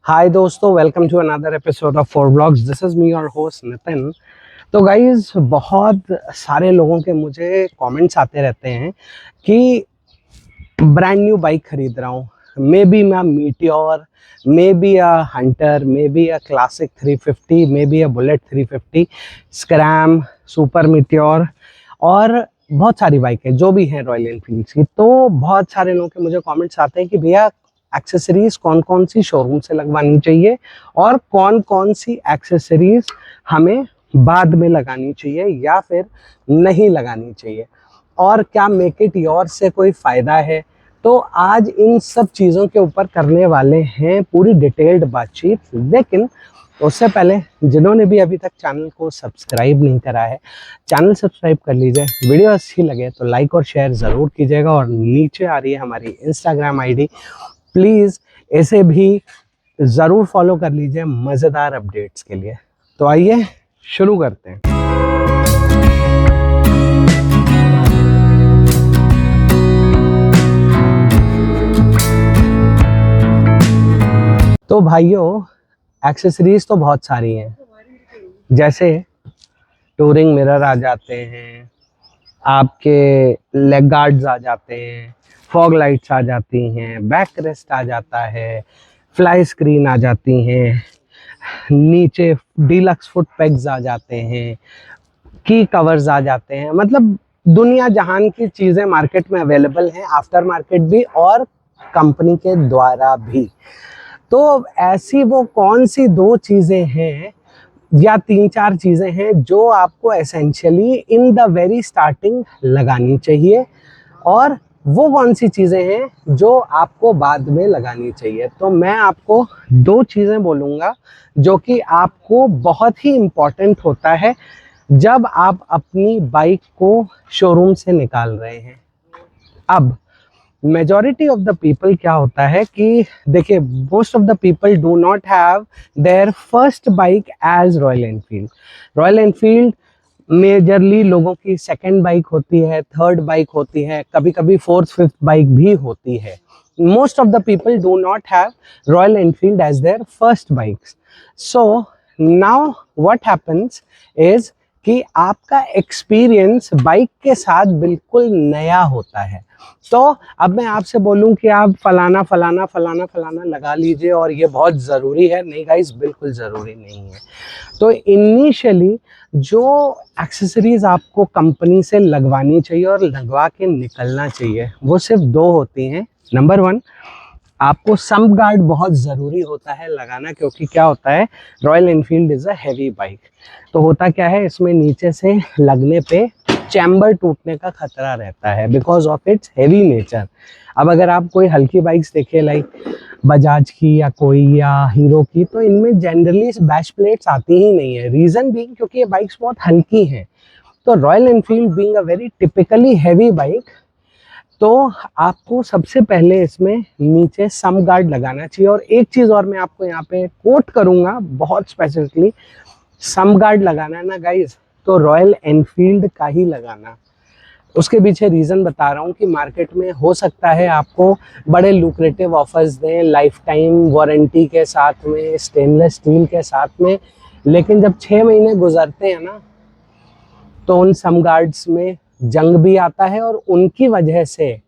हाय दोस्तों, welcome to another episode of four blogs. This is me your host Nitin. तो guys, बहुत सारे लोगों के मुझे कमेंट्स आते रहते हैं कि ब्रांड न्यू बाइक खरीद रहा हूँ, मे बी मैं meteor, may be a Hunter, may be a classic 350, may be a bullet 350, scrum, super meteor और बहुत सारी बाइकें जो भी हैं रॉयल एनफील्ड की। तो बहुत सारे लोगों के मुझे कमेंट्स आते हैं कि भैया एक्सेसरीज कौन कौन सी शोरूम से लगवानी चाहिए और कौन कौन सी एक्सेसरीज हमें बाद में लगानी चाहिए या फिर नहीं लगानी चाहिए, और क्या मेक इट योर से कोई फ़ायदा है। तो आज इन सब चीज़ों के ऊपर करने वाले हैं पूरी डिटेल्ड बातचीत। लेकिन उससे पहले जिन्होंने भी अभी तक चैनल को सब्सक्राइब नहीं करा है, चैनल सब्सक्राइब कर लीजिए। वीडियो अच्छी लगे तो लाइक और शेयर ज़रूर कीजिएगा, और नीचे आ रही है हमारी इंस्टाग्राम आईडी, प्लीज़ इसे भी ज़रूर फॉलो कर लीजिए मज़ेदार अपडेट्स के लिए। तो आइए शुरू करते हैं। तो भाइयों, एक्सेसरीज तो बहुत सारी हैं, जैसे टूरिंग मिरर आ जाते हैं, आपके लेग गार्ड्स आ जाते हैं, फॉग लाइट्स आ जाती हैं, बैक रेस्ट आ जाता है, फ्लाई स्क्रीन आ जाती हैं, नीचे डीलक्स फुट पेग्स आ जाते हैं, की कवर्स आ जाते हैं। मतलब दुनिया जहान की चीज़ें मार्केट में अवेलेबल हैं, आफ्टर मार्केट भी और कंपनी के द्वारा भी। तो ऐसी वो कौन सी दो चीज़ें हैं या तीन चार चीज़ें हैं जो आपको essentially in the very starting लगानी चाहिए, और वो कौन सी चीज़ें हैं जो आपको बाद में लगानी चाहिए। तो मैं आपको दो चीज़ें बोलूँगा जो कि आपको बहुत ही इम्पॉर्टेंट होता है जब आप अपनी बाइक को शोरूम से निकाल रहे हैं। अब मेजॉरिटी ऑफ द पीपल क्या होता है कि देखिए, most of the people do not have their first bike as Royal Enfield. Royal Enfield majorly लोगों की सेकंड बाइक होती है, थर्ड बाइक होती है, कभी कभी फोर्थ फिफ्थ बाइक भी होती है। Most of the people do not have Royal Enfield as their first bikes. So now what happens is कि आपका एक्सपीरियंस बाइक के साथ बिल्कुल नया होता है। तो अब मैं आपसे बोलूं कि आप फलाना फलाना फलाना फलाना लगा लीजिए और ये बहुत ज़रूरी है, नहीं गाइस, बिल्कुल ज़रूरी नहीं है। तो इनिशियली जो एक्सेसरीज आपको कंपनी से लगवानी चाहिए और लगवा के निकलना चाहिए, वो सिर्फ दो होती हैं। नंबर वन, आपको सम्प गार्ड बहुत ज़रूरी होता है लगाना, क्योंकि क्या होता है, royal Enfield is a heavy bike. तो होता क्या है, इसमें नीचे से लगने पे चैम्बर टूटने का खतरा रहता है because of its heavy nature. अब अगर आप कोई हल्की बाइक्स देखें, लाइक बजाज की या कोई या हीरो की, तो इनमें जनरली बैश प्लेट्स आती ही नहीं है। रीज़न बीइंग क्योंकि ये बाइक्स बहुत हल्की हैं। तो royal Enfield being a very typically heavy bike, तो आपको सबसे पहले इसमें नीचे सम गार्ड लगाना चाहिए। और एक चीज़ और मैं आपको यहाँ पे कोट करूँगा बहुत स्पेसिफिकली, सम गार्ड लगाना है ना गाइज, तो रॉयल एनफील्ड का ही लगाना। उसके पीछे रीज़न बता रहा हूँ कि मार्केट में हो सकता है आपको बड़े लुक्रेटिव ऑफर्स दें, लाइफ टाइम वारंटी के साथ में, स्टेनलेस स्टील के साथ में, लेकिन जब 6 महीने गुजरते हैं ना, तो उन सम गार्ड्स में जंग भी आता है, और उनकी वजह से,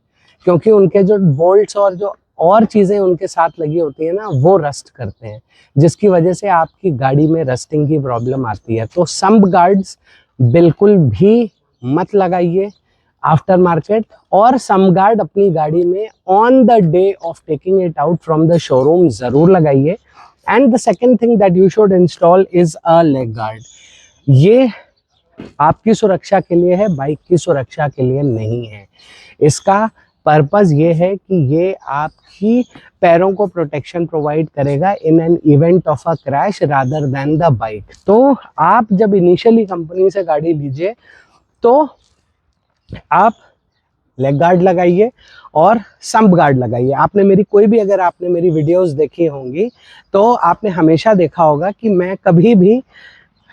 क्योंकि उनके जो बोल्ट्स और जो और चीज़ें उनके साथ लगी होती है ना, वो रस्ट करते हैं, जिसकी वजह से आपकी गाड़ी में रस्टिंग की प्रॉब्लम आती है। तो सम्प गार्ड्स बिल्कुल भी मत लगाइए आफ्टर मार्केट, और सम गार्ड अपनी गाड़ी में on the day of taking it out from the showroom ज़रूर लगाइए। And the second thing that you should install is a leg guard. ये आपकी सुरक्षा के लिए है, बाइक की सुरक्षा के लिए नहीं है। इसका पर्पस ये है कि ये आपकी पैरों को प्रोटेक्शन प्रोवाइड करेगा in an event of a crash rather than the bike. तो आप जब इनिशियली कंपनी से गाड़ी लीजिए तो आप लेग गार्ड लगाइए और सम्प गार्ड लगाइए। आपने मेरी कोई भी, अगर आपने मेरी वीडियोस देखी होंगी तो आपने हमेशा देखा होगा कि मैं कभी भी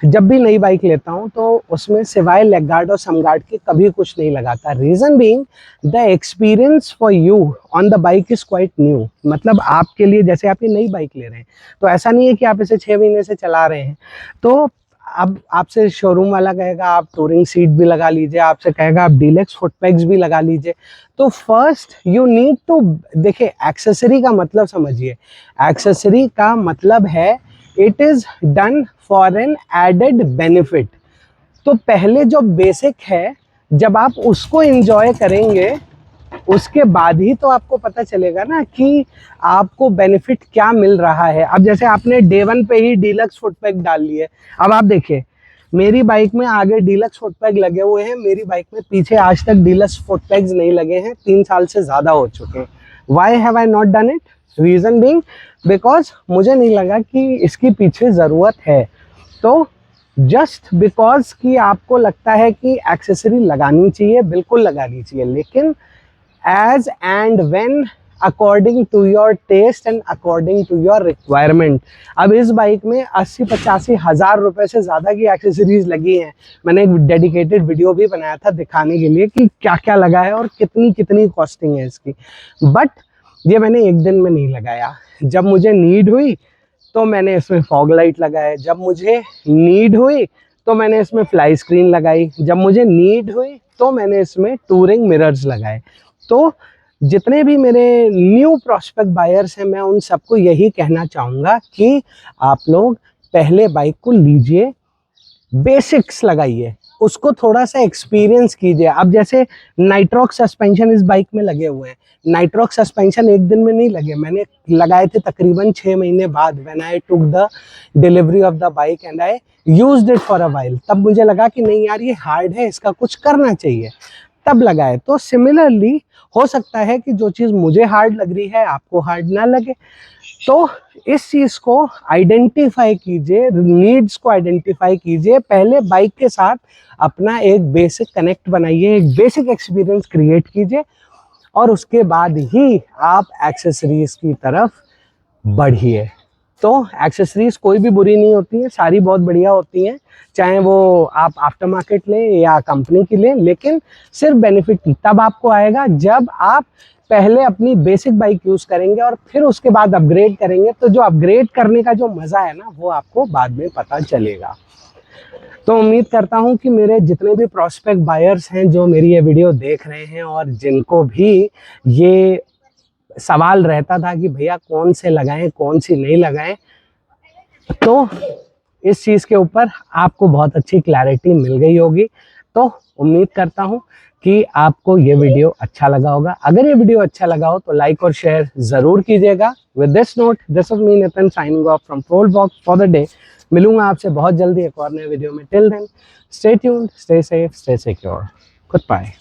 जब भी नई बाइक लेता हूँ तो उसमें सिवाय लेग गार्ड और सम गार्ड के कभी कुछ नहीं लगाता। Reason being the experience for you on the bike is quite new. मतलब आपके लिए, जैसे आप ये नई बाइक ले रहे हैं तो ऐसा नहीं है कि आप इसे 6 महीने से चला रहे हैं, तो अब आपसे शोरूम वाला कहेगा आप टूरिंग सीट भी लगा लीजिए, आपसे कहेगा आप डीलक्स फुट पैक्स भी लगा लीजिए। तो फर्स्ट यू नीड टू, देखिए एक्सेसरी का मतलब समझिए, एक्सेसरी का मतलब है it is done for an added benefit. तो पहले जो बेसिक है जब आप उसको एंजॉय करेंगे उसके बाद ही तो आपको पता चलेगा ना कि आपको बेनिफिट क्या मिल रहा है। अब जैसे आपने डे 1 पे ही डीलक्स फुट पैक डाल लिए, अब आप देखिए मेरी बाइक में आगे डीलक्स फुट पैक लगे हुए हैं, मेरी बाइक में पीछे आज तक डीलक्स फुट पैक्स नहीं लगे हैं, 3 साल से ज़्यादा हो चुके हैं। Why have I not done it? Reason being because मुझे नहीं लगा कि इसकी पीछे ज़रूरत है। तो जस्ट बिकॉज कि आपको लगता है कि एक्सेसरी लगानी चाहिए, बिल्कुल लगानी चाहिए, लेकिन as and when according to your taste and according to your requirement। अब इस बाइक में 80-85 हज़ार रुपए से ज़्यादा की एक्सेसरीज लगी हैं। मैंने एक डेडिकेटेड वीडियो भी बनाया था दिखाने के लिए कि क्या क्या लगा है और कितनी कितनी कॉस्टिंग है इसकी। बट ये मैंने एक दिन में नहीं लगाया। जब मुझे नीड हुई तो मैंने इसमें फॉग लाइट लगाए, जब मुझे नीड हुई तो मैंने इसमें फ्लाई स्क्रीन लगाई, जब मुझे नीड हुई तो मैंने इसमें टूरिंग मिरर्स लगाए। तो जितने भी मेरे न्यू प्रॉस्पेक्ट बायर्स हैं मैं उन सबको यही कहना चाहूँगा कि आप लोग पहले बाइक को लीजिए, बेसिक्स लगाइए, उसको थोड़ा सा एक्सपीरियंस कीजिए। अब जैसे नाइट्रॉक सस्पेंशन इस बाइक में लगे हुए हैं, नाइट्रॉक सस्पेंशन एक दिन में नहीं लगे, मैंने लगाए थे तकरीबन 6 महीने बाद। When I took the delivery of the bike and I used it for a while, तब मुझे लगा कि नहीं यार ये हार्ड है, इसका कुछ करना चाहिए, तब लगाए। तो सिमिलरली हो सकता है कि जो चीज़ मुझे हार्ड लग रही है आपको हार्ड ना लगे। तो इस चीज़ को आइडेंटिफाई कीजिए, नीड्स को आइडेंटिफाई कीजिए, पहले बाइक के साथ अपना एक बेसिक कनेक्ट बनाइए, एक बेसिक एक्सपीरियंस क्रिएट कीजिए और उसके बाद ही आप एक्सेसरीज की तरफ बढ़िए। तो एक्सेसरीज कोई भी बुरी नहीं होती है, सारी बहुत बढ़िया होती हैं, चाहे वो आप आफ्टर मार्केट लें या कंपनी की लें, लेकिन सिर्फ बेनिफिट तब आपको आएगा जब आप पहले अपनी बेसिक बाइक यूज़ करेंगे और फिर उसके बाद अपग्रेड करेंगे। तो जो अपग्रेड करने का जो मज़ा है ना वो आपको बाद में पता चलेगा। तो उम्मीद करता हूँ कि मेरे जितने भी प्रॉस्पेक्ट बायर्स हैं जो मेरी ये वीडियो देख रहे हैं और जिनको भी ये सवाल रहता था कि भैया कौन से लगाएं कौन सी नहीं लगाएं, तो इस चीज़ के ऊपर आपको बहुत अच्छी क्लैरिटी मिल गई होगी। तो उम्मीद करता हूँ कि आपको ये वीडियो अच्छा लगा होगा। अगर ये वीडियो अच्छा लगा हो तो लाइक और शेयर ज़रूर कीजिएगा। With this note, this was me Nitin signing off from fold box for the day. मिलूंगा आपसे बहुत जल्दी एक और नए वीडियो में। Till then stay tuned, stay safe, stay secure. Good bye.